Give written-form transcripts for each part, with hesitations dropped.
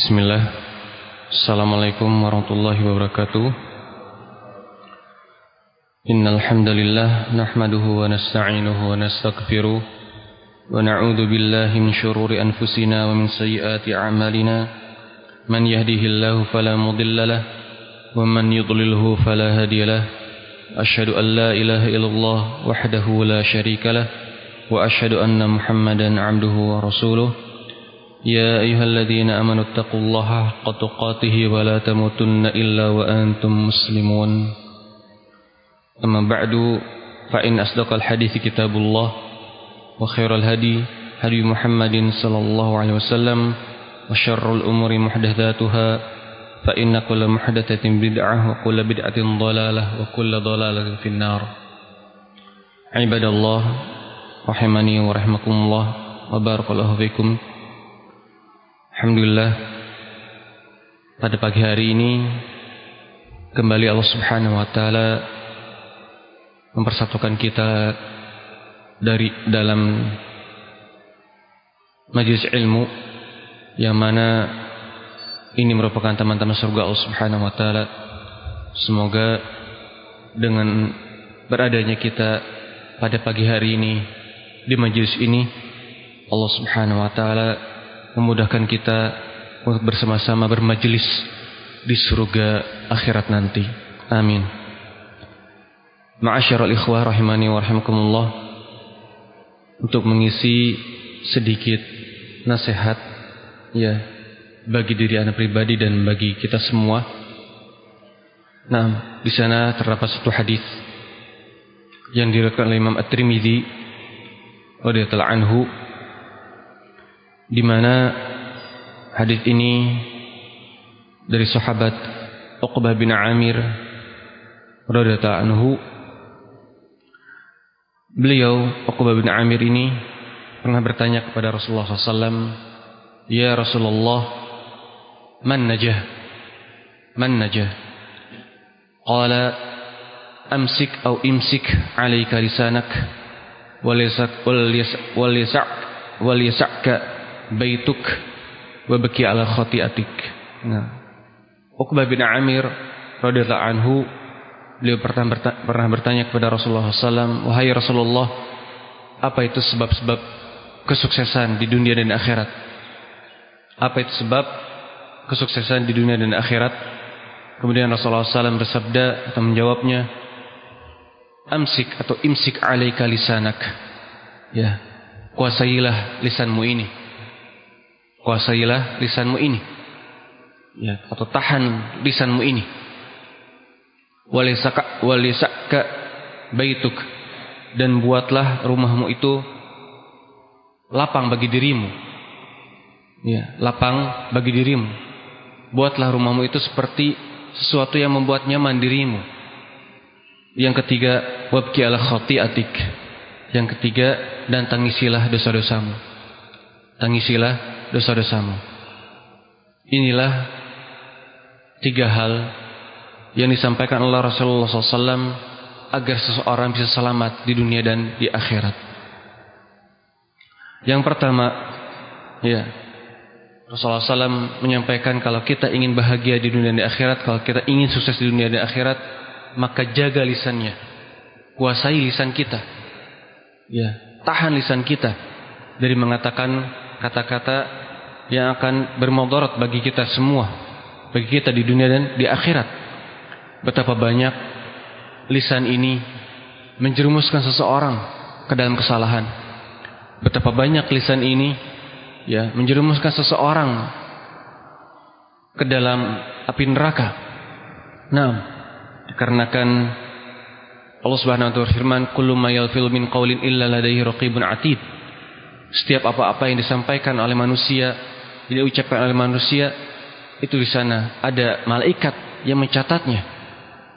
Bismillah. Assalamualaikum warahmatullahi wabarakatuh. Innal hamdalillah nahmaduhu wa nasta'inuhu wa nastaghfiruh wa na'udzu billahi min shururi anfusina wa min sayyiati a'malina. Man yahdihillahu fala mudilla lahu wa man yudlilhu fala hadiyalah. Asyhadu an la ilaha illallah wahdahu la syarika lah wa asyhadu anna Muhammadan 'abduhu wa rasuluh. يا أيها الذين آمنوا اتقوا الله حق تقاته ولا تموتن إلا وأنتم مسلمون أما بعد فإن أصدق الحديث كتاب الله وخير الهدي هدي محمد صلى الله عليه وسلم وشر الأمور محدثاتها فإن كل محدثة بدعة وكل بدعة ضلالة وكل ضلالة في النار عباد الله رحمني ورحمكم الله وبارك الله فيكم. Alhamdulillah, pada pagi hari ini kembali Allah Subhanahu wa taala mempersatukan kita dalam majelis ilmu yang mana ini merupakan teman-teman surga Allah Subhanahu wa taala. Semoga dengan beradanya kita pada pagi hari ini di majelis ini, Allah Subhanahu wa taala memudahkan kita untuk bersama-sama bermajelis di surga akhirat nanti. Amin. Ma'asyiral ikhwah rahimani wa rahimakumullah, untuk mengisi sedikit nasihat ya bagi diri ana pribadi dan bagi kita semua. Nah, di sana terdapat satu hadis yang diriwayatkan oleh Imam At-Tirmidzi radhiyallahu anhu, di mana hadis ini dari sahabat Uqbah bin Amir radhiyallahu anhu. Beliau Uqbah bin Amir ini pernah bertanya kepada Rasulullah SAW, "Ya Rasulullah, man najah? Man najah?" Qala, "Amsik aw imsik 'alaika lisanak wal yas'ka baituk wa baki ala khati'atik." Nah, Uqbah bin Amir radhiyallahu anhu, beliau pernah bertanya kepada Rasulullah SAW, "Wahai Rasulullah, apa itu sebab-sebab kesuksesan di dunia dan akhirat?" Apa itu sebab kesuksesan di dunia dan akhirat? Kemudian Rasulullah SAW bersabda atau menjawabnya, "Amsik atau imsik 'alaika lisanak." Ya, kuasailah lisanmu ini. Kuasailah lisanmu ini, ya, atau tahan lisanmu ini. Walisaka baituk, dan buatlah rumahmu itu lapang bagi dirimu. Ya, lapang bagi dirimu. Buatlah rumahmu itu seperti sesuatu yang membuat nyaman dirimu. Yang ketiga, wabki ala khati'atik. Yang ketiga, dan tangisilah dosa-dosamu. Tangisilah dosa-dosamu. Inilah tiga hal yang disampaikan oleh Rasulullah SAW agar seseorang bisa selamat di dunia dan di akhirat. Yang pertama, ya, Rasulullah SAW menyampaikan kalau kita ingin bahagia di dunia dan di akhirat, kalau kita ingin sukses di dunia dan di akhirat, maka jaga lisannya, kuasai lisan kita, ya, tahan lisan kita dari mengatakan kata-kata yang akan bermudarat bagi kita semua, bagi kita di dunia dan di akhirat. Betapa banyak lisan ini menjerumuskan seseorang ke dalam kesalahan. Betapa banyak lisan ini ya menjerumuskan seseorang ke dalam api neraka. Nah, dikarenakan Allah Subhanahu wa taala berfirman, "Kullu ma yalfizu min qaulin illa ladaihi raqibun 'atid." Setiap apa-apa yang disampaikan oleh manusia, yang diucapkan oleh manusia, itu di sana ada malaikat yang mencatatnya.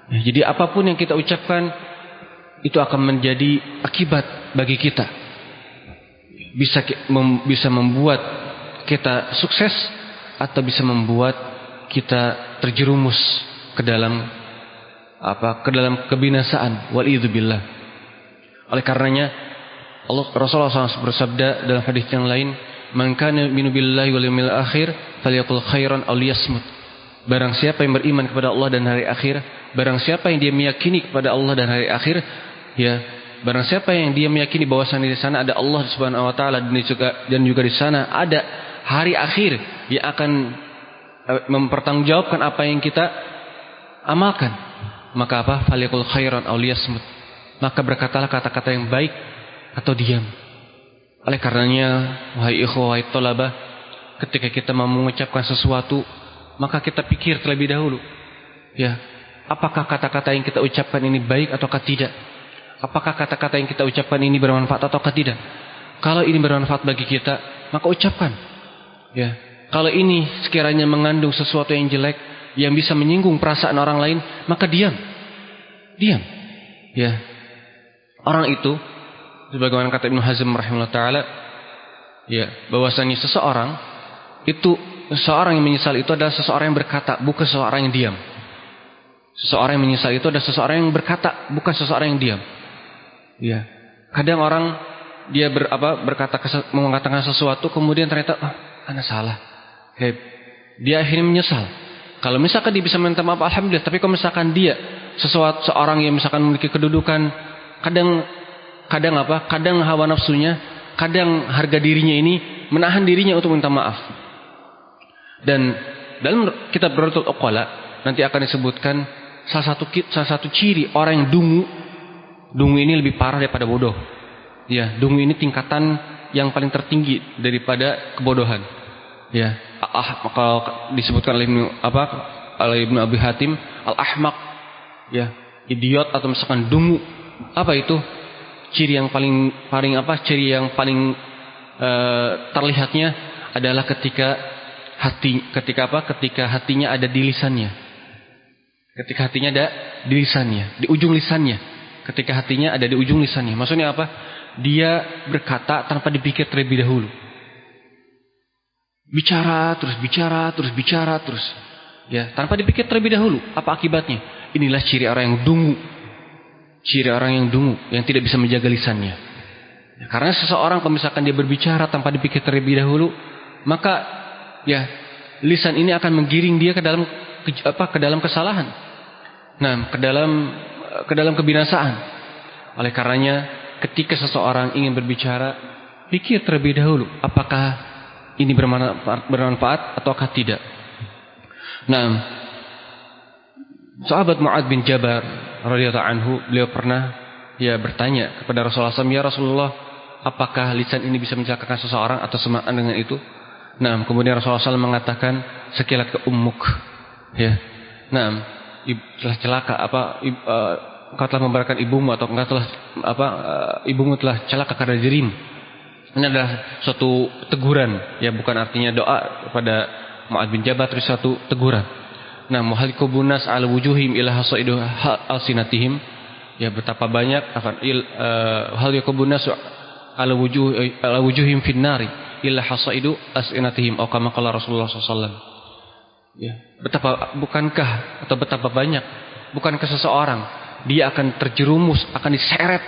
Ya, jadi apapun yang kita ucapkan itu akan menjadi akibat bagi kita. Bisa membuat kita sukses atau bisa membuat kita terjerumus ke dalam kebinasaan. Wal'idzubillah. Oleh karenanya Rasulullah SAW bersabda dalam hadis yang lain, Man kana yu'minu billahi wal yawmil akhir falyaqul khairan aw liyasmut. Barang siapa yang beriman kepada Allah dan hari akhir, barang siapa yang dia meyakini kepada Allah dan hari akhir, ya, barang siapa yang dia meyakini bahwasanya di sana ada Allah Subhanahu wa taala dan juga di sana ada hari akhir yang akan mempertanggungjawabkan apa yang kita amalkan, maka apa? Falyaqul khairan aw liyasmut. Maka berkatalah kata-kata yang baik atau diam. Oleh karenanya, wahai ikhwah, wahai thalabah, ketika kita mau mengucapkan sesuatu, maka kita pikir terlebih dahulu. Ya, apakah kata-kata yang kita ucapkan ini baik ataukah tidak? Apakah kata-kata yang kita ucapkan ini bermanfaat ataukah tidak? Kalau ini bermanfaat bagi kita, maka ucapkan. Ya, kalau ini sekiranya mengandung sesuatu yang jelek, yang bisa menyinggung perasaan orang lain, maka diam. Diam. Ya. Orang itu, sebagaimana kata Ibnu Hazm rahimahullah taala, ya, bahwasanya seseorang yang menyesal itu adalah seseorang yang berkata, bukan seseorang yang diam. Seseorang yang menyesal itu adalah seseorang yang berkata, bukan seseorang yang diam. Ya. Kadang orang dia mengatakan sesuatu, kemudian ternyata, ana salah. Dia akhirnya menyesal. Kalau misalkan dia bisa minta maaf, alhamdulillah. Tapi kalau misalkan dia seorang yang misalkan memiliki kedudukan, kadang hawa nafsunya, kadang harga dirinya ini menahan dirinya untuk minta maaf. Dan dalam kitab Radatul Uqala nanti akan disebutkan salah satu ciri orang yang dungu. Dungu ini lebih parah daripada bodoh. Ya, dungu ini tingkatan yang paling tertinggi daripada kebodohan. Ya, kalau disebutkan oleh Ibnu Abi Hatim, al-ahmaq, ya, idiot atau misalkan dungu. Apa itu? Ciri yang paling terlihatnya adalah ketika hatinya ada di lisannya. Ketika hatinya ada di lisannya, di ujung lisannya. Ketika hatinya ada di ujung lisannya. Maksudnya apa? Dia berkata tanpa dipikir terlebih dahulu. Bicara terus. Ya, tanpa dipikir terlebih dahulu. Apa akibatnya? Inilah ciri orang yang dungu. Ciri orang yang dungu, yang tidak bisa menjaga lisannya. Ya, karena seseorang kalau misalkan dia berbicara tanpa dipikir terlebih dahulu, maka ya, lisan ini akan menggiring dia ke dalam kesalahan. Nah, ke dalam kebinasaan. Oleh karenanya, ketika seseorang ingin berbicara, pikir terlebih dahulu, apakah ini bermanfaat ataukah tidak. Nah, sahabat Mu'adz bin Jabal radhiyallahu anhu, beliau pernah bertanya kepada Rasulullah SAW, ya Rasulullah, apakah lisan ini bisa mencelakakan seseorang atau semaan dengan itu? Nah, kemudian Rasulullah SAW mengatakan, sekilat ke ummuk. Ya, nah, telah celaka engkau telah membarakkan ibumu, atau engkau telah ibumu telah celaka karena dirimu. Ini adalah suatu teguran, ya, bukan artinya doa kepada Mu'adz bin Jabal, tapi suatu teguran. Nah, muhallikubun nas ala wujuhim ila hasaidu alsinatihim, ya, betapa banyak muhallikubun nas ala wujuhim finnari illa hasaidu alsinatihim, atau kama qala Rasulullah SAW. Ya, betapa banyak, bukankah seseorang dia akan terjerumus, akan diseret,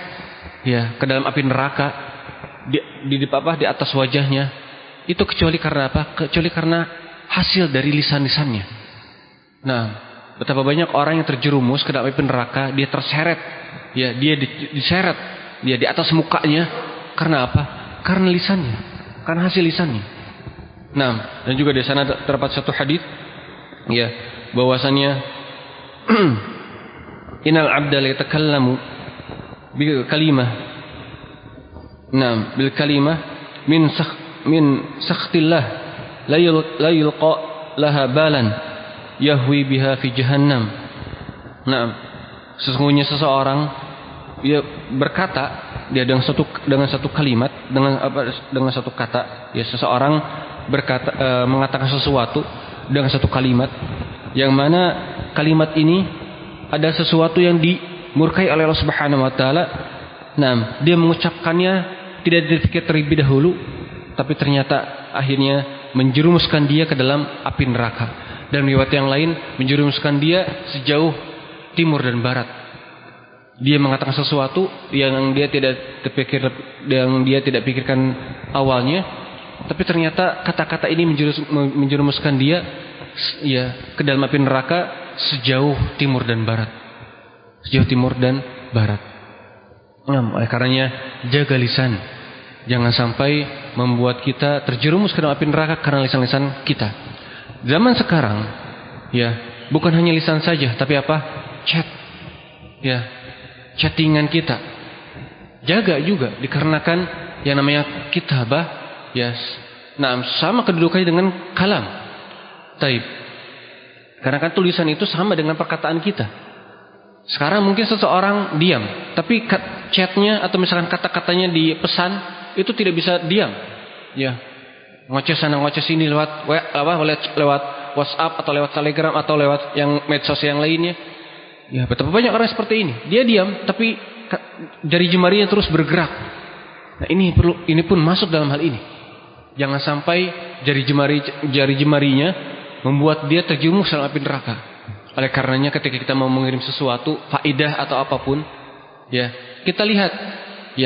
ya, ke dalam api neraka di atas wajahnya, itu kecuali karena apa? Kecuali karena hasil dari lisan-lisannya. Nah, betapa banyak orang yang terjerumus ke dalam api neraka, dia terseret, ya, dia diseret, dia di atas mukanya, karena apa? Karena lisannya, karena hasil lisannya. Nah, dan juga di sana terdapat satu hadis, ya, bahwasannya innal abda la yatakallamu bil kalimah, bil kalimah min sakhtillah la yulqa laha balan yahwi biha fi jahannam. Nah, sesungguhnya seseorang dia berkata, dia dengan satu kalimat, dengan satu kata, ya, seseorang berkata, mengatakan sesuatu dengan satu kalimat, yang mana kalimat ini ada sesuatu yang dimurkai oleh Allah Subhanahu wa taala. Nah, dia mengucapkannya tidak dipikir terlebih dahulu, tapi ternyata akhirnya menjerumuskan dia ke dalam api neraka. Dan riwayat yang lain menjerumuskan dia sejauh timur dan barat. Dia mengatakan sesuatu yang dia tidak pikirkan awalnya, tapi ternyata kata-kata ini menjerumuskan dia ke dalam api neraka sejauh timur dan barat. Sejauh timur dan barat. Oleh karenanya jaga lisan. Jangan sampai membuat kita terjerumus ke dalam api neraka karena lisan-lisan kita. Zaman sekarang bukan hanya lisan saja, tapi apa? Chat. Chattingan kita. Jaga juga dikarenakan yang namanya kitabah sama kedudukannya dengan kalam. Taib. Karena kan tulisan itu sama dengan perkataan kita. Sekarang mungkin seseorang diam, tapi chatnya atau misalkan kata-katanya di pesan itu tidak bisa diam. Ngoceh sana ngoceh sini lewat WhatsApp atau lewat Telegram atau lewat yang medsos yang lainnya. Betapa banyak orang seperti ini. Dia diam, tapi jari jemarinya terus bergerak. Nah, ini pun masuk dalam hal ini. Jangan sampai jari jemarinya membuat dia terjerumus dalam api neraka. Oleh karenanya ketika kita mau mengirim sesuatu, faedah atau apapun, kita lihat,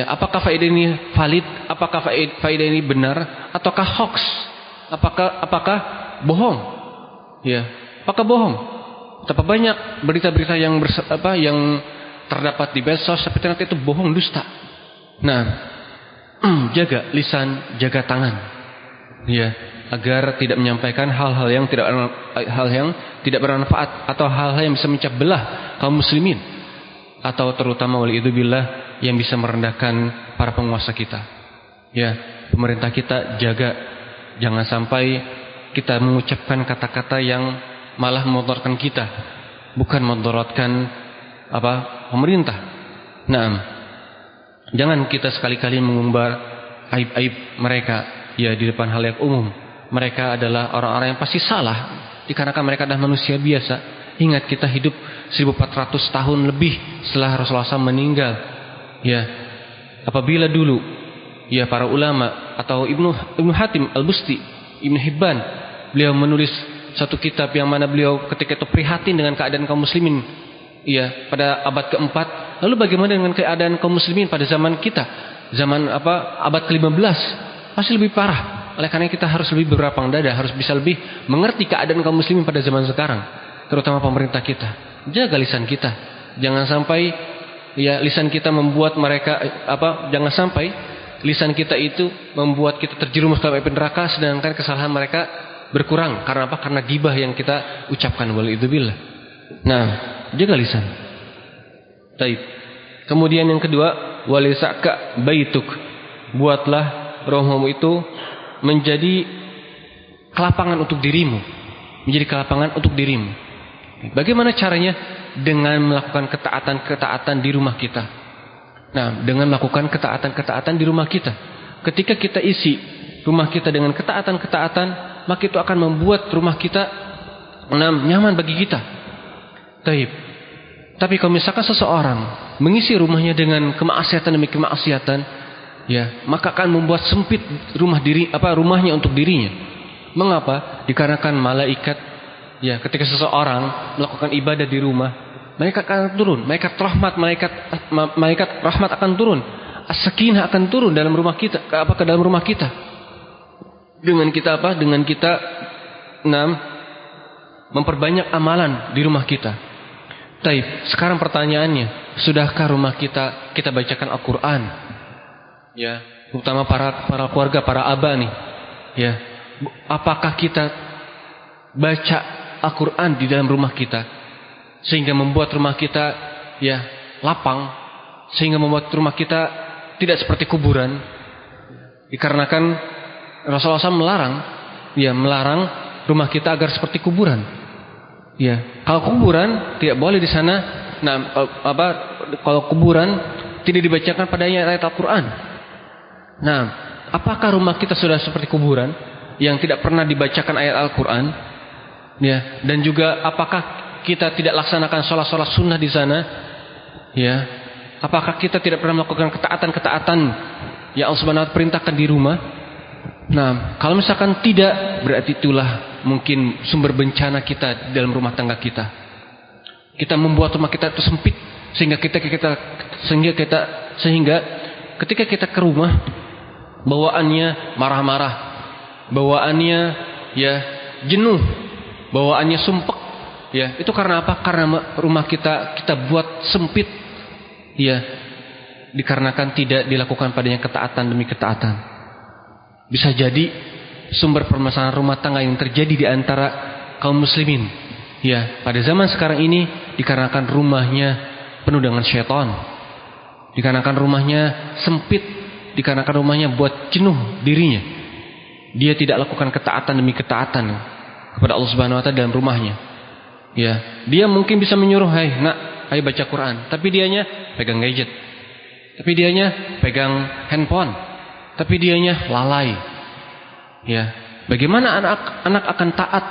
apakah faedah ini valid, apakah faedah ini benar, ataukah hoax, apakah bohong, apakah bohong. Betapa banyak berita-berita yang terdapat di medsos, tapi ternyata itu bohong, dusta. Nah, jaga lisan, jaga tangan, agar tidak menyampaikan hal-hal yang tidak bermanfaat atau hal-hal yang bisa mencap belah kaum muslimin, atau terutama waliyadzubillah yang bisa merendahkan para penguasa kita. Pemerintah kita jaga, jangan sampai kita mengucapkan kata-kata yang malah memudaratkan kita, bukan memudaratkan pemerintah. Nah, jangan kita sekali-kali mengumbar aib-aib mereka di depan halayak umum. Mereka adalah orang-orang yang pasti salah, dikarenakan mereka adalah manusia biasa. Ingat, kita hidup 1400 tahun lebih setelah Rasulullah SAW meninggal. Apabila dulu para ulama atau Ibnu Hatim Al-Busti, Ibnu Hibban, beliau menulis satu kitab yang mana beliau ketika itu prihatin dengan keadaan kaum muslimin pada abad keempat. Lalu bagaimana dengan keadaan kaum muslimin pada zaman kita, abad ke-15? Pasti lebih parah. Oleh karena kita harus lebih berlapang dada, harus bisa lebih mengerti keadaan kaum muslimin pada zaman sekarang, terutama pemerintah kita. Jaga lisan kita, jangan sampai lisan kita membuat mereka jangan sampai lisan kita itu membuat kita terjerumus dalam api neraka, sedangkan kesalahan mereka berkurang. Karena apa? Karena gibah yang kita ucapkan. Waliyadzubillah. Nah, jaga lisan. Baik. Kemudian yang kedua, walisaka baituk. Buatlah rumahmu itu menjadi kelapangan untuk dirimu. Menjadi kelapangan untuk dirimu. Bagaimana caranya? Dengan melakukan ketaatan-ketaatan di rumah kita. Nah, dengan melakukan ketaatan-ketaatan di rumah kita. Ketika kita isi rumah kita dengan ketaatan-ketaatan, maka itu akan membuat rumah kita nyaman bagi kita. Tapi kalau misalkan seseorang mengisi rumahnya dengan kemaksiatan demi kemaksiatan, maka akan membuat sempit rumahnya untuk dirinya. Mengapa? Dikarenakan malaikat, ketika seseorang melakukan ibadah di rumah, malaikat akan turun, malaikat rahmat akan turun, as-sakinah akan turun dalam rumah kita, ke dalam rumah kita. Dengan kita Dengan kita memperbanyak amalan di rumah kita. Sekarang pertanyaannya, sudahkah rumah kita bacakan Al-Quran? Terutama para keluarga, para aba nih. Apakah kita baca Al-Quran di dalam rumah kita sehingga membuat rumah kita lapang, sehingga membuat rumah kita tidak seperti kuburan? Dikarenakan Rasulullah SAW melarang rumah kita agar seperti kuburan. Kalau kuburan tidak boleh di sana. Kalau kuburan tidak dibacakan padanya ayat Al-Quran. Nah, apakah rumah kita sudah seperti kuburan yang tidak pernah dibacakan ayat Al-Quran? Dan juga apakah kita tidak laksanakan sholat-sholat sunnah di sana? Apakah kita tidak pernah melakukan ketaatan-ketaatan yang Allah Subhanahu wa Ta'ala perintahkan di rumah? Nah, kalau misalkan tidak, berarti itulah mungkin sumber bencana kita dalam rumah tangga kita. Kita membuat rumah kita itu sempit sehingga ketika kita ke rumah, bawaannya marah-marah, bawaannya ya jenuh, bawaannya sumpek, ya itu karena apa? Karena rumah kita buat sempit, ya dikarenakan tidak dilakukan padanya ketaatan demi ketaatan. Bisa jadi sumber permasalahan rumah tangga yang terjadi di antara kaum muslimin, ya pada zaman sekarang ini dikarenakan rumahnya penuh dengan syaitan, dikarenakan rumahnya sempit, dikarenakan rumahnya buat jenuh dirinya. Dia tidak lakukan ketaatan demi ketaatan kepada Allah Subhanahu wa taala dalam rumahnya. Ya, dia mungkin bisa menyuruh, "Hai, Nak, ayo baca Quran." Tapi dianya pegang gadget. Tapi dianya pegang handphone. Tapi dianya lalai. Ya, bagaimana anak akan taat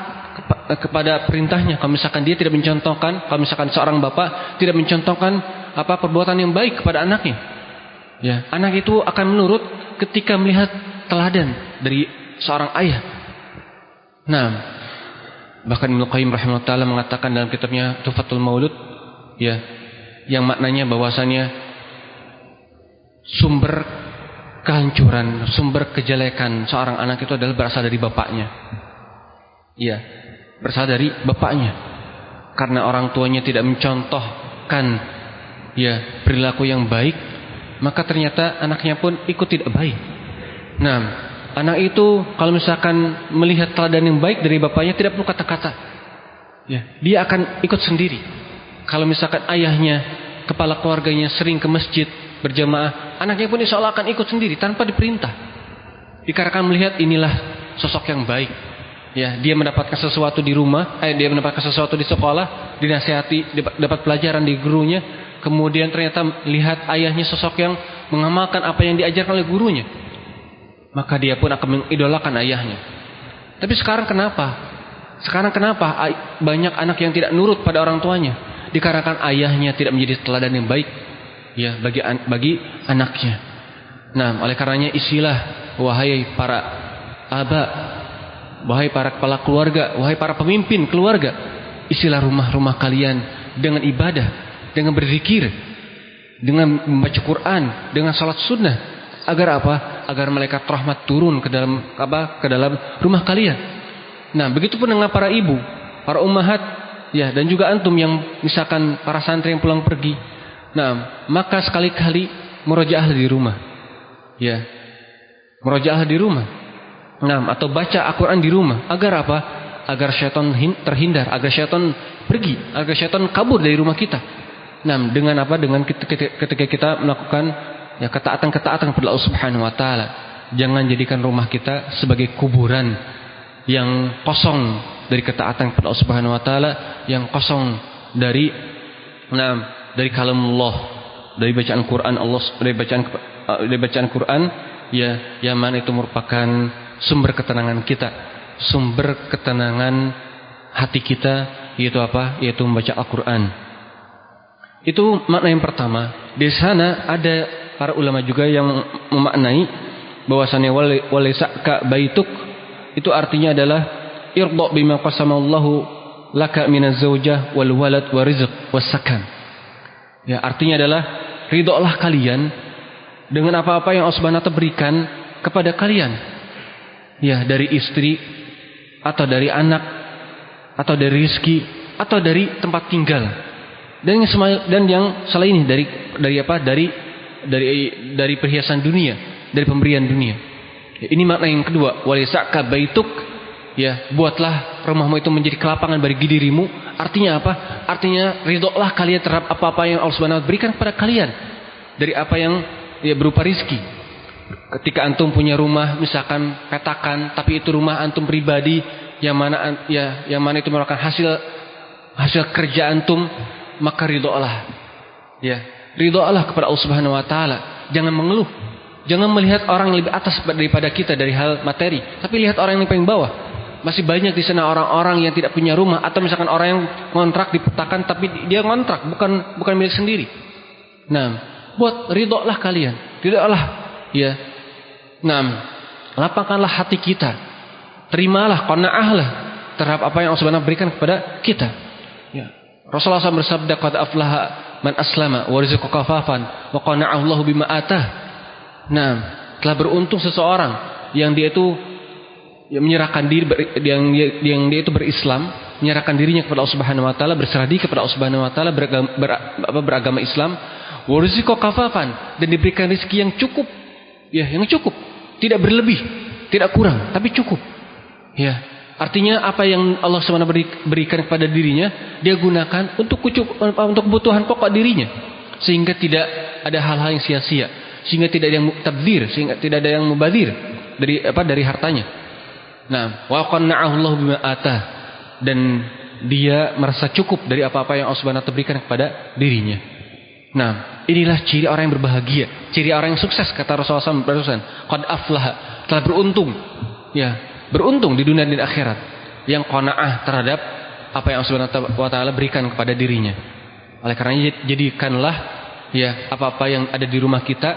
kepada perintahnya kalau misalkan dia tidak mencontohkan, kalau misalkan seorang bapak tidak mencontohkan perbuatan yang baik kepada anaknya? Ya, anak itu akan menurut ketika melihat teladan dari seorang ayah. Nah, bahkan Ibnu Qayyim rahimahullah taala mengatakan dalam kitabnya Tuhfatul Maulud, ya, yang maknanya bahwasanya sumber kehancuran, sumber kejelekan seorang anak itu adalah berasal dari bapaknya. Ya, berasal dari bapaknya. Karena orang tuanya tidak mencontohkan ya perilaku yang baik, maka ternyata anaknya pun ikut tidak baik. Nah, anak itu kalau misalkan melihat teladan yang baik dari bapaknya tidak perlu kata-kata. Ya, dia akan ikut sendiri. Kalau misalkan ayahnya, kepala keluarganya sering ke masjid berjamaah, anaknya pun insya Allah akan ikut sendiri tanpa diperintah. Dikarenakan melihat inilah sosok yang baik. Ya, dia mendapatkan sesuatu di rumah, dia mendapatkan sesuatu di sekolah, dinasihati, dapat pelajaran di gurunya, kemudian ternyata lihat ayahnya sosok yang mengamalkan apa yang diajarkan oleh gurunya. Maka dia pun akan mengidolakan ayahnya. Tapi sekarang kenapa? Banyak anak yang tidak nurut pada orang tuanya? Dikarenakan ayahnya tidak menjadi teladan yang baik, ya, bagi anaknya. Nah, oleh karenanya isilah, wahai para aba, wahai para kepala keluarga, wahai para pemimpin keluarga, isilah rumah-rumah kalian dengan ibadah, dengan berzikir, dengan membaca Quran, dengan salat sunnah. Agar apa? Agar malaikat rahmat turun ke dalam rumah kalian. Nah, begitupun dengan para ibu, para ummahat, ya, dan juga antum yang misalkan para santri yang pulang pergi. Nah, maka sekali-kali murojaah di rumah. Ya. Murojaah di rumah. Nah, atau baca Al-Qur'an di rumah. Agar apa? Agar syaitan terhindar, agar syaitan pergi, agar syaitan kabur dari rumah kita. Nah, dengan apa? Dengan ketika kita melakukan ya ketaatan kepada Allah Subhanahu wa taala. Jangan jadikan rumah kita sebagai kuburan yang kosong dari ketaatan kepada Allah Subhanahu wa taala, yang kosong dari kalamullah, dari bacaan Quran Allah, dari bacaan Quran, ya, yang mana itu merupakan sumber ketenangan kita, sumber ketenangan hati kita, yaitu apa? Yaitu membaca Al-Qur'an. Itu makna yang pertama. Di sana ada para ulama juga yang memaknai bahwasannya walaisaka baituk itu artinya adalah irda bima qasamallahu laka minaz zaujah wal walad wa rizq was sakan. Ya, artinya adalah ridholah kalian dengan apa-apa yang Allah Subhanahu wa taala berikan kepada kalian. Ya, dari istri atau dari anak atau dari rezeki atau dari tempat tinggal. Dan yang selain ini dari perhiasan dunia, dari pemberian dunia. Ini makna yang kedua, walisaka baituk, ya, buatlah rumahmu itu menjadi kelapangan bagi dirimu. Artinya apa? Artinya ridholah kalian terhadap apa-apa yang Allah Subhanahu wa taala berikan kepada kalian dari apa yang ya berupa rizki. Ketika antum punya rumah misalkan petakan, tapi itu rumah antum pribadi yang mana itu merupakan hasil kerja antum, maka ridholah. Ya, ridholah kepada Allah Subhanahu wa taala. Jangan mengeluh. Jangan melihat orang yang lebih atas daripada kita dari hal materi, tapi lihat orang yang paling bawah. Masih banyak di sana orang-orang yang tidak punya rumah, atau misalkan orang yang kontrak di petakan tapi dia kontrak bukan milik sendiri. Nah, buat ridholah kalian. Ridholah, ya. Nah, lapangkanlah hati kita. Terimalah, qanaahlah terhadap apa yang Allah Subhanahu berikan kepada kita. Ya. Rasulullah SAW bersabda, qad aflaha man aslama wa rizqa kafafan wa qana'ahu Allahu bima atah. Nah, telah beruntung seseorang yang dia itu menyerahkan diri, yang dia itu berislam, menyerahkan dirinya kepada Allah Subhanahu wa taala, berserah diri kepada Allah Subhanahu wa taala, beragama Islam, wa rizqa kafafan, dan diberikan rezeki yang cukup, ya, yang cukup, tidak berlebih, tidak kurang, tapi cukup. Ya, artinya apa yang Allah Subhanahu wa taala berikan kepada dirinya, dia gunakan untuk kebutuhan pokok dirinya, sehingga tidak ada hal-hal yang sia-sia, sehingga tidak ada yang tabdzir, sehingga tidak ada yang mubadzir dari hartanya. Nah, wa qanna'ahu Allah bima atah, dan dia merasa cukup dari apa-apa yang Allah Subhanahu wa taala berikan kepada dirinya. Nah, inilah ciri orang yang berbahagia, ciri orang yang sukses, kata Rasulullah SAW. Qad aflaha, telah beruntung, ya, beruntung di dunia dan di akhirat, yang qanaah terhadap apa yang Allah Subhanahu wa taala berikan kepada dirinya. Oleh karenanya, jadikanlah, ya, apa-apa yang ada di rumah kita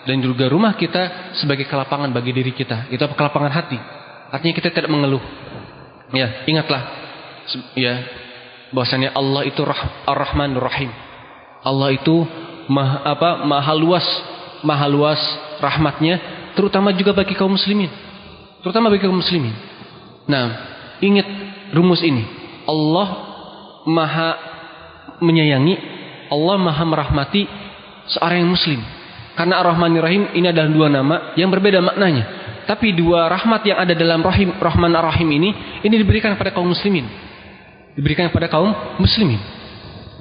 dan juga rumah kita sebagai kelapangan bagi diri kita. Itu apa? Kelapangan hati. Artinya kita tidak mengeluh. Ya, ingatlah, ya, bahwasanya Allah itu Ar-Rahmanur Rahim. Allah itu maha luas rahmatnya, terutama juga bagi kaum muslimin. Nah, ingat rumus ini. Allah maha menyayangi, Allah maha merahmati seorang yang muslim. Karena Ar-Rahmanur Rahim ini adalah dua nama yang berbeda maknanya. Tapi dua rahmat yang ada dalam Rahman Ar-Rahim ini diberikan kepada kaum muslimin.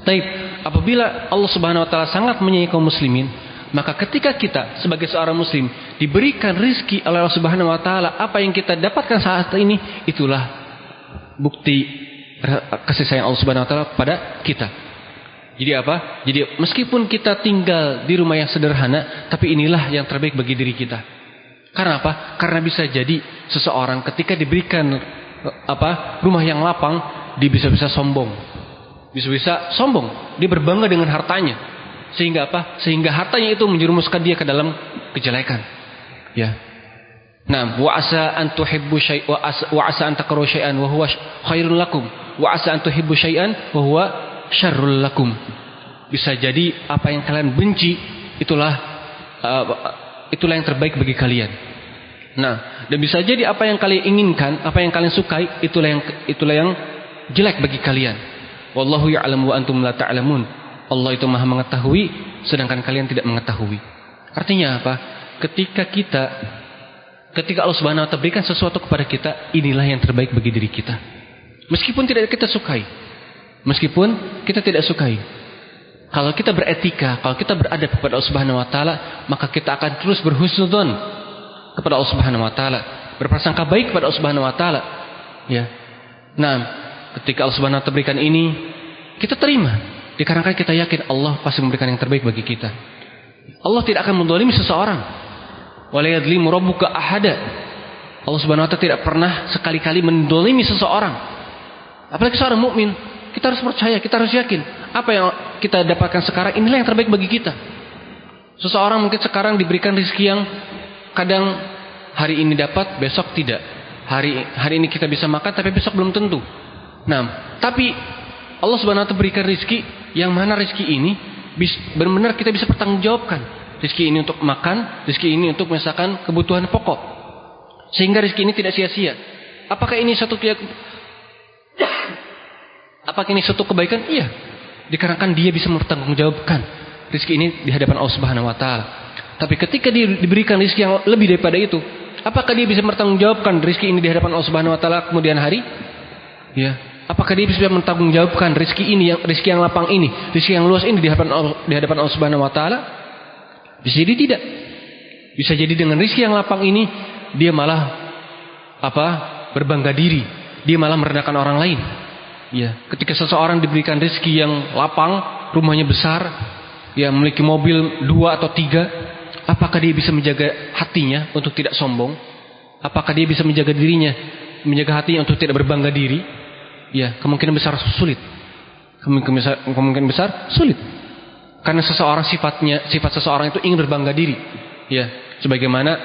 Taib, apabila Allah Subhanahu wa taala sangat menyayangi kaum muslimin, maka ketika kita sebagai seorang muslim diberikan rizki oleh Allah Subhanahu wa taala, apa yang kita dapatkan saat ini, itulah bukti kasih sayang Allah Subhanahu wa taala kepada kita. Jadi apa? Jadi meskipun kita tinggal di rumah yang sederhana, tapi inilah yang terbaik bagi diri kita. Karena apa? Karena bisa jadi seseorang ketika diberikan rumah yang lapang, dia bisa sombong. Dia berbangga dengan hartanya. Sehingga apa? Sehingga hartanya itu menjerumuskan dia ke dalam kejelekan. Ya. Nah, wa asa an tuhibbu syai'an wa asa an takrahu syai'an wa huwa khairul lakum wa asa an tuhibbu syai'an wa huwa syarrul lakum. Bisa jadi apa yang kalian benci itulah yang terbaik bagi kalian. Nah, dan bisa jadi apa yang kalian inginkan, apa yang kalian sukai, itulah yang jelek bagi kalian. Wallahu ya'lamu wa antum la ta'lamun. Allah itu maha mengetahui, sedangkan kalian tidak mengetahui. Artinya apa? Ketika Allah Subhanahu wa taala berikan sesuatu kepada kita, inilah yang terbaik bagi diri kita. Meskipun tidak kita sukai. Kalau kita beretika, kalau kita beradab kepada Allah Subhanahu wa taala, maka kita akan terus berhusnudzon kepada Allah Subhanahu wa taala, berprasangka baik kepada Allah Subhanahu wa taala. Ya. Nah, ketika Allah Subhanahu wa taala berikan ini, kita terima. Dikarenakan kita yakin Allah pasti memberikan yang terbaik bagi kita. Allah tidak akan menzalimi seseorang. Wa la yadzlimu rabbuka ahada. Allah Subhanahu wa taala tidak pernah sekali-kali menzalimi seseorang. Apalagi seorang mukmin. Kita harus percaya, kita harus yakin apa yang kita dapatkan sekarang inilah yang terbaik bagi kita. Seseorang mungkin sekarang diberikan rezeki yang kadang hari ini dapat, besok tidak. Hari ini kita bisa makan, tapi besok belum tentu. Nah, tapi Allah Subhanahu wa taala berikan rezeki yang mana rezeki ini benar-benar kita bisa pertanggungjawabkan. Rezeki ini untuk makan, rezeki ini untuk misalkan kebutuhan pokok. Sehingga rezeki ini tidak sia-sia. Apakah ini satu kebaikan? Iya. Dikarenakan dia bisa mempertanggungjawabkan rezeki ini di hadapan Allah Subhanahu wa taala. Tapi ketika dia diberikan rezeki yang lebih daripada itu, apakah dia bisa mempertanggungjawabkan rezeki ini di hadapan Allah Subhanahu wa taala kemudian hari? Ya. Apakah dia bisa mempertanggungjawabkan rezeki ini, rezeki yang lapang ini, rezeki yang luas ini di hadapan Allah Subhanahu wa taala? Bisa jadi tidak. Bisa jadi dengan rezeki yang lapang ini dia malah berbangga diri, dia malah merendahkan orang lain. Ya, ketika seseorang diberikan rezeki yang lapang, rumahnya besar, ya memiliki mobil 2 atau 3, apakah dia bisa menjaga hatinya untuk tidak sombong? Apakah dia bisa menjaga hatinya untuk tidak berbangga diri? Ya, kemungkinan besar sulit. Kemungkinan besar sulit. Karena sifat seseorang itu ingin berbangga diri. Ya, sebagaimana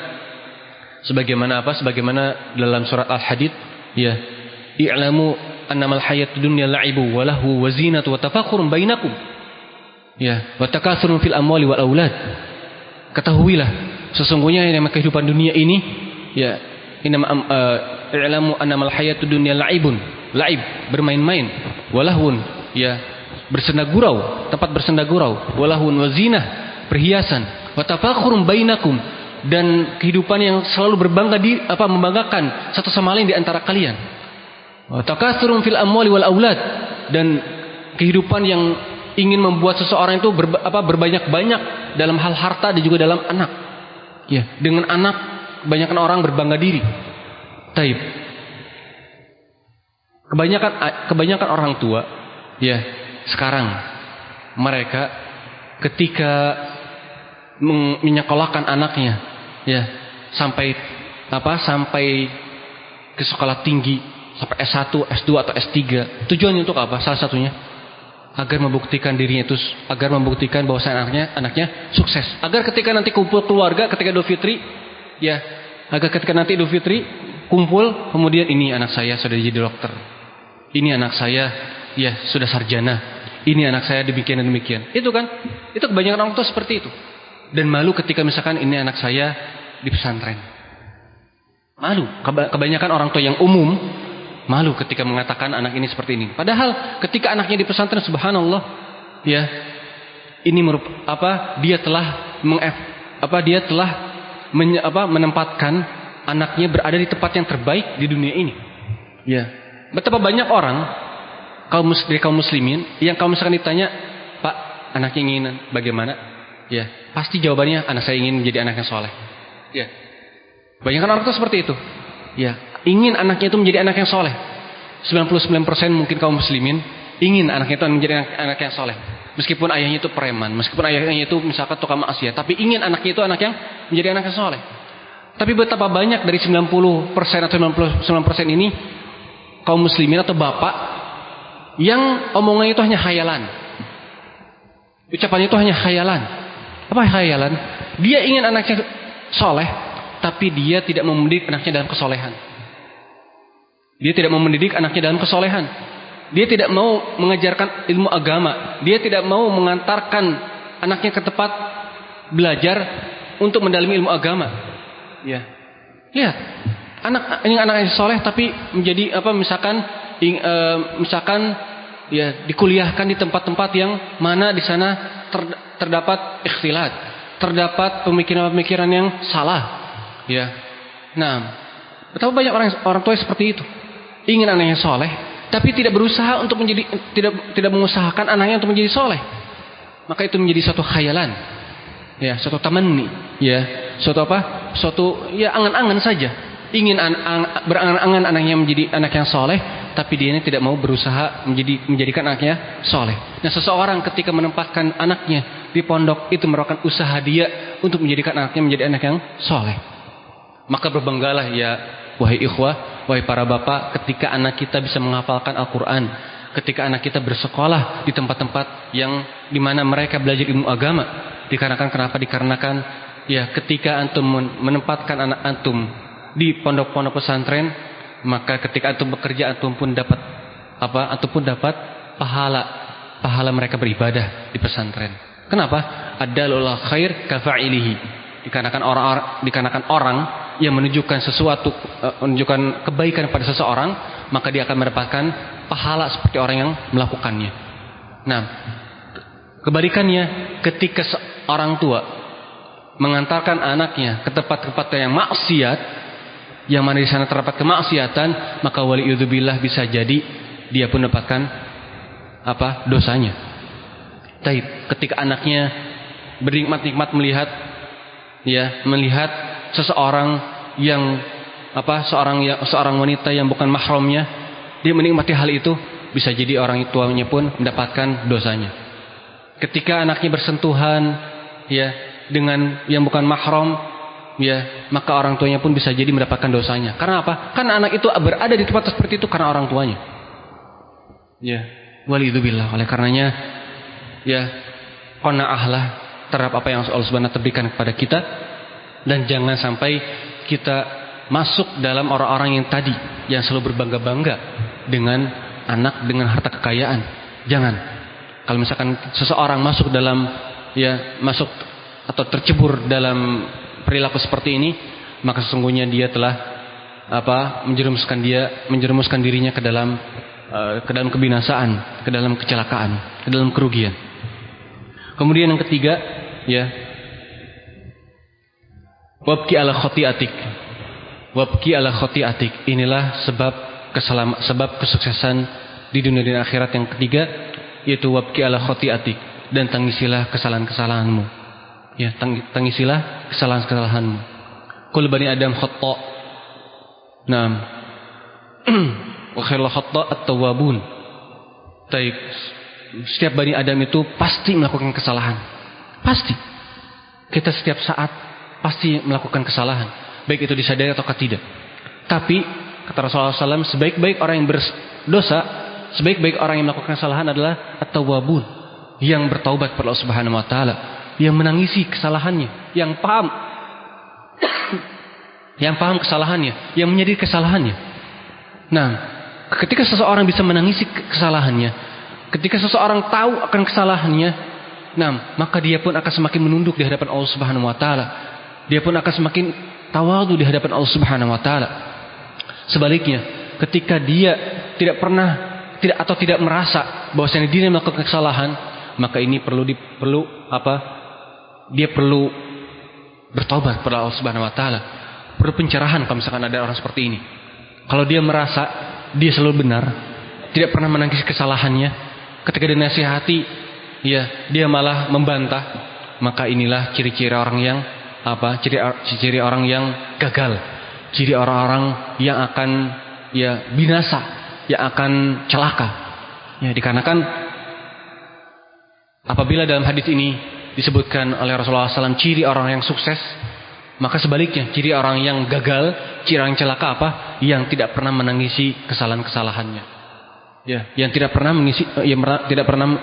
dalam surat Al-Hadid, ya, i'lamu annamal hayatud dunya la'ibu wa lahu wa zinatu wa tafakhurun bainakum. Ya, wa takatsurun fil amwali wal aulad. Ketahuilah, sesungguhnya yang kehidupan dunia ini, ya, i'lamu annamal hayatud dunya la'ib, bermain-main, walahun, ya, bersenda gurau, tempat bersenda gurau, walahun wazinah, perhiasan, wa tafakhurum bainakum, dan kehidupan yang selalu membanggakan satu sama lain di antara kalian. Wa takatsurum fil amwali wal aulad, dan kehidupan yang ingin membuat seseorang itu berbanyak-banyak dalam hal harta dan juga dalam anak. Ya, dengan anak kebanyakan orang berbangga diri. Taib. Kebanyakan orang tua, ya, sekarang mereka ketika menyekolahkan anaknya, ya, sampai ke sekolah tinggi, sampai S1, S2 atau S3. Tujuannya untuk apa? Salah satunya agar membuktikan dirinya itu, agar membuktikan bahwa anaknya sukses. Agar ketika nanti kumpul keluarga, ketika Idul Fitri, ya, agar ketika nanti Idul Fitri kumpul, kemudian ini anak saya sudah jadi dokter, ini anak saya, ya, sudah sarjana, ini anak saya demikian dan demikian. Itu kan, itu kebanyakan orang tua seperti itu. Dan malu ketika misalkan ini anak saya di pesantren. Malu. Kebanyakan orang tua yang umum malu ketika mengatakan anak ini seperti ini. Padahal ketika anaknya di pesantren, subhanallah, ya, ini dia telah menempatkan anaknya berada di tempat yang terbaik di dunia ini. Ya. Betapa banyak orang kaum muslimin yang kalau misalkan ditanya, "Pak, anaknya ingin bagaimana?" Ya, pasti jawabannya, "Anak saya ingin menjadi anak yang soleh." Ya. Banyak orang tua seperti itu. Ya, ingin anaknya itu menjadi anak yang soleh. 99% mungkin kaum muslimin ingin anaknya itu menjadi anak yang soleh. Meskipun ayahnya itu preman, meskipun ayahnya itu misalkan tukang maksiat, tapi ingin anaknya itu anak yang menjadi anak yang soleh. Tapi betapa banyak dari 90% atau 99% ini kaum muslimin atau bapak yang omongannya itu hanya khayalan. Ucapannya itu hanya khayalan. Apa khayalan? Dia ingin anaknya soleh, tapi dia tidak mendidik anaknya dalam kesolehan. Dia tidak mau mendidik anaknya dalam kesolehan. Dia tidak mau mengajarkan ilmu agama. Dia tidak mau mengantarkan anaknya ke tempat belajar untuk mendalami ilmu agama. Ya, lihat, anak yang soleh tapi menjadi misalkan ya, dikuliahkan di tempat-tempat yang mana di sana terdapat ikhtilat, terdapat pemikiran-pemikiran yang salah. Ya, nah, betapa banyak orang tua seperti itu, ingin anaknya soleh, tapi tidak berusaha untuk menjadi, tidak mengusahakan anaknya untuk menjadi soleh. Maka itu menjadi suatu khayalan, ya, suatu tamanni, ya, suatu ya angan-angan saja. Ingin berangan-angan anaknya menjadi anak yang soleh, tapi dia ini tidak mau berusaha menjadikan anaknya soleh. Nah, seseorang ketika menempatkan anaknya di pondok, itu merupakan usaha dia untuk menjadikan anaknya menjadi anak yang soleh. Maka berbanggalah ya, wahai ikhwah, wahai para bapak, ketika anak kita bisa menghafalkan Al-Quran, ketika anak kita bersekolah di tempat-tempat yang dimana mereka belajar ilmu agama. Dikarenakan ya, ketika antum menempatkan anak antum di pondok-pondok pesantren, maka ketika antum bekerja, antum pun dapat pahala mereka beribadah di pesantren. Kenapa? Adalul khair kafa'ilihi. Dikarenakan orang yang menunjukkan menunjukkan kebaikan pada seseorang, maka dia akan mendapatkan pahala seperti orang yang melakukannya. Nah, kebalikannya, ketika orang tua mengantarkan anaknya ke tempat-tempat yang maksiat, yang mana di sana terdapat kemaksiatan, maka waliyudzubillah bisa jadi dia pun mendapatkan dosanya. Ketika anaknya bernikmat-nikmat melihat seseorang yang seorang wanita yang bukan mahramnya, dia menikmati hal itu, bisa jadi orang tuanya pun mendapatkan dosanya. Ketika anaknya bersentuhan ya dengan yang bukan mahram, ya, maka orang tuanya pun bisa jadi mendapatkan dosanya. Karena apa? Karena anak itu berada di tempat seperti itu karena orang tuanya. Ya, waliyudzubillah. Oleh karenanya, ya, qanaahlah terhadap apa yang Allah Subhanahu wa taala berikan kepada kita, dan jangan sampai kita masuk dalam orang-orang yang tadi yang selalu berbangga-bangga dengan anak, dengan harta kekayaan. Jangan. Kalau misalkan seseorang masuk atau tercebur dalam perilaku seperti ini, maka sesungguhnya dia telah menjerumuskan dirinya ke dalam kebinasaan, ke dalam kecelakaan, ke dalam kerugian. Kemudian yang ketiga, ya, wabki ala khotiatik. Wabki ala khotiatik. Inilah sebab kesuksesan di dunia dan akhirat yang ketiga, yaitu wabki ala khotiatik, dan tangisilah kesalahan-kesalahanmu. Ya, tangisilah kesalahan-kesalahanmu. Kul bani Adam khata'. Naam. Wa khairul khata' at-tawwabun. Baik. Setiap bani Adam itu pasti melakukan kesalahan. Pasti. Kita setiap saat pasti melakukan kesalahan, baik itu disadari atau tidak. Tapi kata Rasulullah SAW, sebaik-baik orang yang berdosa, sebaik-baik orang yang melakukan kesalahan adalah at-tawwabun, yang bertaubat kepada Allah Subhanahu wa taala, yang menangisi kesalahannya, yang paham kesalahannya, yang menyadari kesalahannya. Nah, ketika seseorang bisa menangisi kesalahannya, ketika seseorang tahu akan kesalahannya, nah, maka dia pun akan semakin menunduk di hadapan Allah Subhanahu wa taala. Dia pun akan semakin tawadhu di hadapan Allah Subhanahu wa taala. Sebaliknya, ketika dia tidak merasa bahwasanya dia melakukan kesalahan, maka ini dia perlu bertobat kepada Allah Subhanahu wa taala. Perlu pencerahan kalau misalkan ada orang seperti ini. Kalau dia merasa dia selalu benar, tidak pernah menangisi kesalahannya, ketika dinasihati, ya, dia malah membantah, maka inilah ciri-ciri orang yang ciri orang yang gagal, ciri orang-orang yang akan binasa, yang akan celaka. Ya, dikarenakan apabila dalam hadis ini disebutkan oleh Rasulullah SAW ciri orang yang sukses, maka sebaliknya ciri orang yang gagal, ciri orang yang celaka yang tidak pernah menangisi kesalahan-kesalahannya. Ya, yang tidak pernah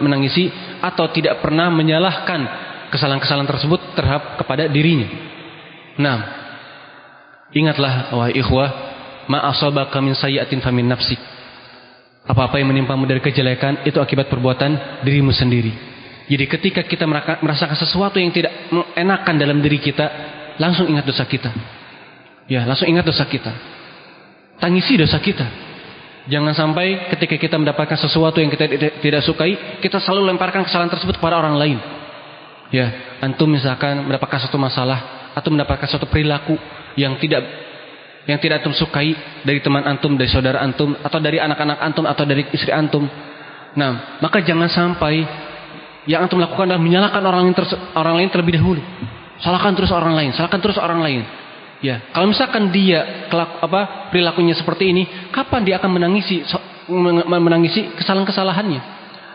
menangisi atau tidak pernah menyalahkan kesalahan-kesalahan tersebut kepada dirinya. Nah, ingatlah wahai ikhwah, ma asabaka min sayyi'atin famin nafsik. Apa-apa yang menimpamu dari kejelekan itu akibat perbuatan dirimu sendiri. Jadi ketika kita merasakan sesuatu yang tidak mengenakan dalam diri kita, langsung ingat dosa kita. Ya, langsung ingat dosa kita. Tangisi dosa kita. Jangan sampai ketika kita mendapatkan sesuatu yang kita tidak sukai, kita selalu lemparkan kesalahan tersebut kepada orang lain. Ya, antum misalkan mendapatkan satu masalah atau mendapatkan suatu perilaku yang tidak antum sukai dari teman antum, dari saudara antum, atau dari anak-anak antum, atau dari istri antum. Nah, maka jangan sampai yang antum lakukan adalah menyalahkan orang lain terlebih dahulu. Salahkan terus orang lain. Ya, kalau misalkan dia perilakunya seperti ini, kapan dia akan menangisi kesalahan-kesalahannya?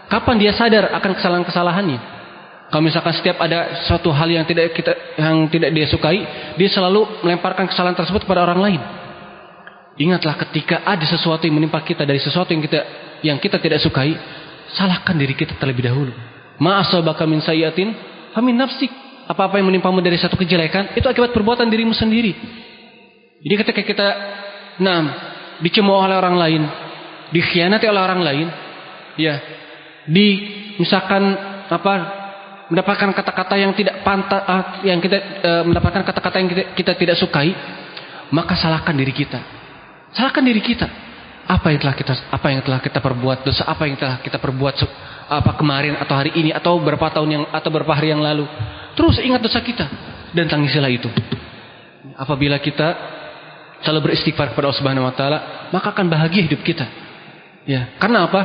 Kapan dia sadar akan kesalahan-kesalahannya? Kalau misalkan setiap ada suatu hal yang tidak dia sukai, dia selalu melemparkan kesalahan tersebut kepada orang lain. Ingatlah ketika ada sesuatu yang menimpa kita dari sesuatu yang kita tidak sukai, salahkan diri kita terlebih dahulu. Ma asabaka min sayyi'atin famin nafsik. Apa-apa yang menimpamu dari satu kejelekan, itu akibat perbuatan dirimu sendiri. Jadi ketika kita dicemooh oleh orang lain, dikhianati oleh orang lain, ya, mendapatkan kata-kata yang tidak pantas, mendapatkan kata-kata yang kita tidak sukai, maka salahkan diri kita. Salahkan diri kita. Apa yang telah kita perbuat, dosa apa yang telah kita perbuat kemarin atau hari ini atau beberapa hari yang lalu. Terus ingat dosa kita dan tangisilah itu. Apabila kita selalu beristighfar kepada Allah Subhanahu wa taala, maka akan bahagia hidup kita. Ya, karena apa?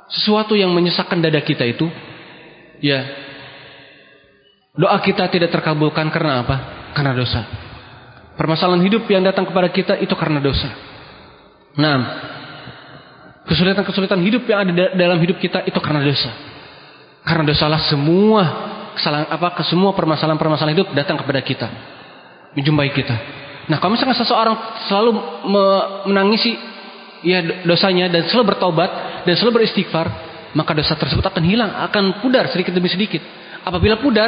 Sesuatu yang menyesakkan dada kita itu, ya, doa kita tidak terkabulkan karena apa? Karena dosa. Permasalahan hidup yang datang kepada kita itu karena dosa. Nah, kesulitan-kesulitan hidup yang ada dalam hidup kita itu karena dosa. Karena dosalah semua semua permasalahan hidup datang kepada kita, menjumpai kita. Nah, kalau misalkan seseorang selalu menangisi dosanya dan selalu bertobat dan selalu beristighfar, maka dosa tersebut akan hilang, akan pudar sedikit demi sedikit. Apabila pudar,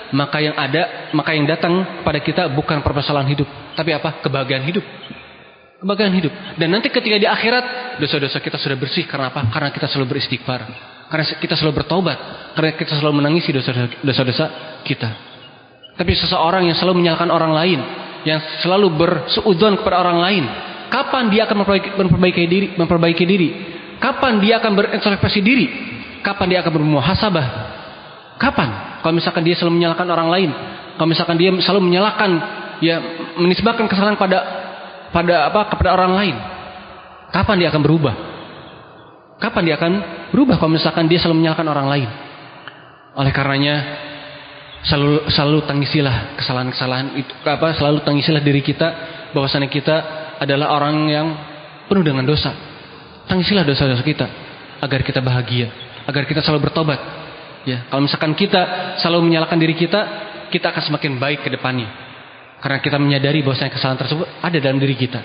maka yang datang pada kita bukan permasalahan hidup, tapi kebahagiaan hidup. Kebahagiaan hidup. Dan nanti ketika di akhirat, dosa-dosa kita sudah bersih. Karena apa? Karena kita selalu beristighfar, karena kita selalu bertobat, karena kita selalu menangisi dosa-dosa kita. Tapi seseorang yang selalu menyalahkan orang lain, yang selalu bersuudzon kepada orang lain. Kapan dia akan memperbaiki diri? Kapan dia akan berintrospeksi diri? Kapan dia akan bermuhasabah? Kapan? Kalau misalkan dia selalu menyalahkan orang lain, kalau misalkan dia selalu menyalahkan, ya menisbahkan kesalahan kepada orang lain, kapan dia akan berubah? Kapan dia akan berubah kalau misalkan dia selalu menyalahkan orang lain? Oleh karenanya selalu tangisilah kesalahan-kesalahan itu, selalu tangisilah diri kita bahwasanya kita adalah orang yang penuh dengan dosa. Tangisilah dosa-dosa kita agar kita bahagia, agar kita selalu bertobat. Ya, kalau misalkan kita selalu menyalahkan diri kita, kita akan semakin baik ke depannya. Karena kita menyadari bahwasanya kesalahan tersebut ada dalam diri kita.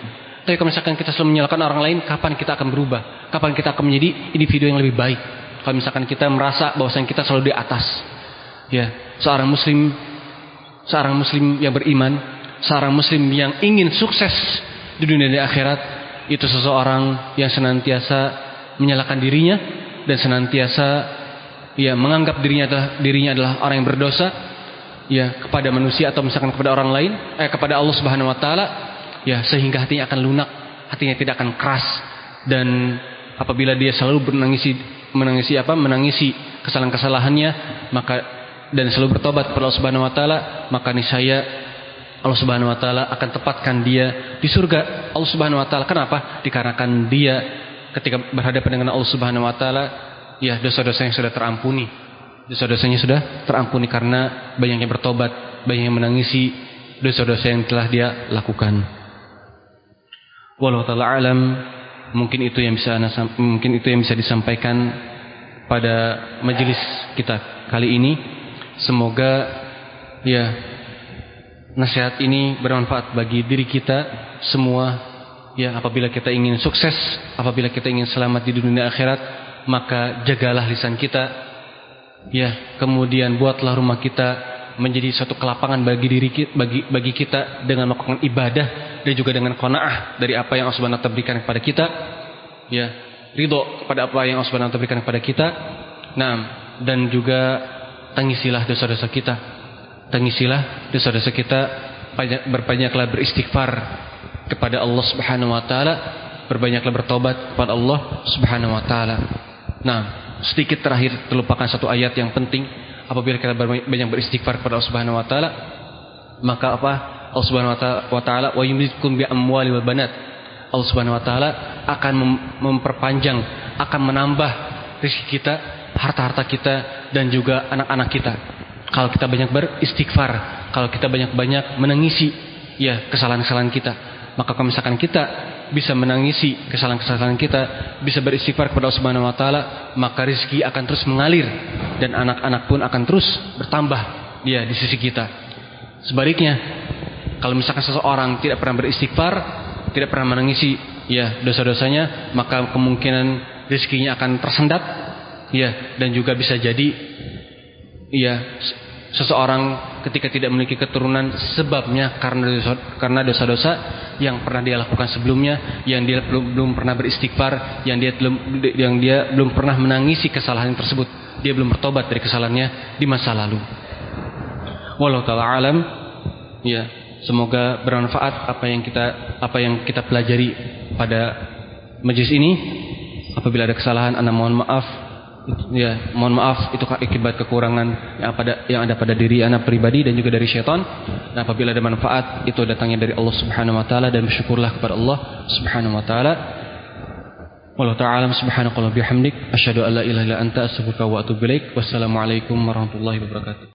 Tapi kalau misalkan kita selalu menyalahkan orang lain, kapan kita akan berubah? Kapan kita akan menjadi individu yang lebih baik? Kalau misalkan kita merasa bahwasanya kita selalu di atas. Ya, seorang muslim yang beriman, seorang muslim yang ingin sukses di dunia dan di akhirat, itu seseorang yang senantiasa menyalahkan dirinya dan senantiasa menganggap dirinya adalah orang yang berdosa, kepada manusia atau misalkan kepada orang lain, kepada Allah Subhanahu wa taala, sehingga hatinya akan lunak, hatinya tidak akan keras. Dan apabila dia selalu menangisi kesalahan-kesalahannya, dan selalu bertobat kepada Allah Subhanahu wa taala, maka niscaya Allah Subhanahu wa taala akan tempatkan dia di surga Allah Subhanahu wa taala. Kenapa? Dikarenakan dia ketika berhadapan dengan Allah Subhanahu wa taala, dosa-dosanya sudah terampuni. Dosa-dosanya sudah terampuni karena banyak yang bertobat, banyak yang menangisi dosa-dosa yang telah dia lakukan. Wallahu taala alam, mungkin itu yang bisa disampaikan pada majelis kita kali ini. Semoga nasihat ini bermanfaat bagi diri kita semua. Apabila kita ingin sukses, apabila kita ingin selamat di dunia akhirat, maka jagalah lisan kita. Kemudian buatlah rumah kita menjadi suatu kelapangan bagi kita dengan melakukan ibadah dan juga dengan qanaah dari apa yang Allah Subhanahu wa taala berikan kepada kita. Ridho kepada apa yang Allah Subhanahu wa taala berikan kepada kita. Dan juga tangisilah dosa-dosa kita. Tangisilah dosa-dosa kita, berbanyaklah beristighfar kepada Allah Subhanahu wa taala, berbanyaklah bertobat kepada Allah Subhanahu wa taala. Sedikit terakhir terlupakan satu ayat yang penting. Apabila kita banyak beristighfar kepada Allah Subhanahu wa taala, maka Allah Subhanahu wa taala wa yumditkum bi amwali wal banat. Allah Subhanahu wa taala akan memperpanjang, akan menambah rezeki kita, harta-harta kita dan juga anak-anak kita. Kalau kita banyak beristighfar, kalau kita banyak-banyak menangisi kesalahan-kesalahan kita, maka kalau misalkan kita bisa menangisi kesalahan-kesalahan kita, bisa beristighfar kepada Allah Subhanahu wa taala, maka rezeki akan terus mengalir dan anak-anak pun akan terus bertambah di sisi kita. Sebaliknya, kalau misalkan seseorang tidak pernah beristighfar, tidak pernah menangisi dosa-dosanya, maka kemungkinan rezekinya akan tersendat dan juga bisa jadi seseorang ketika tidak memiliki keturunan sebabnya karena dosa-dosa yang pernah dia lakukan sebelumnya, yang dia belum pernah beristighfar, yang dia belum pernah menangisi kesalahan tersebut, dia belum bertobat dari kesalahannya di masa lalu. Wallahu taala alam. Semoga bermanfaat apa yang kita pelajari pada majelis ini. Apabila ada kesalahan, ana mohon maaf. Mohon maaf itu akibat kekurangan yang ada pada diri anak pribadi dan juga dari syaitan. Dan apabila ada manfaat, itu datangnya dari Allah Subhanahu wa taala, dan bersyukurlah kepada Allah Subhanahu wa taala. Wallahu ta'ala subhanaka wa bihamdik asyhadu an la ilaha illa anta astaghfiruka wa atubu ilaik. Wassalamualaikum warahmatullahi wabarakatuh.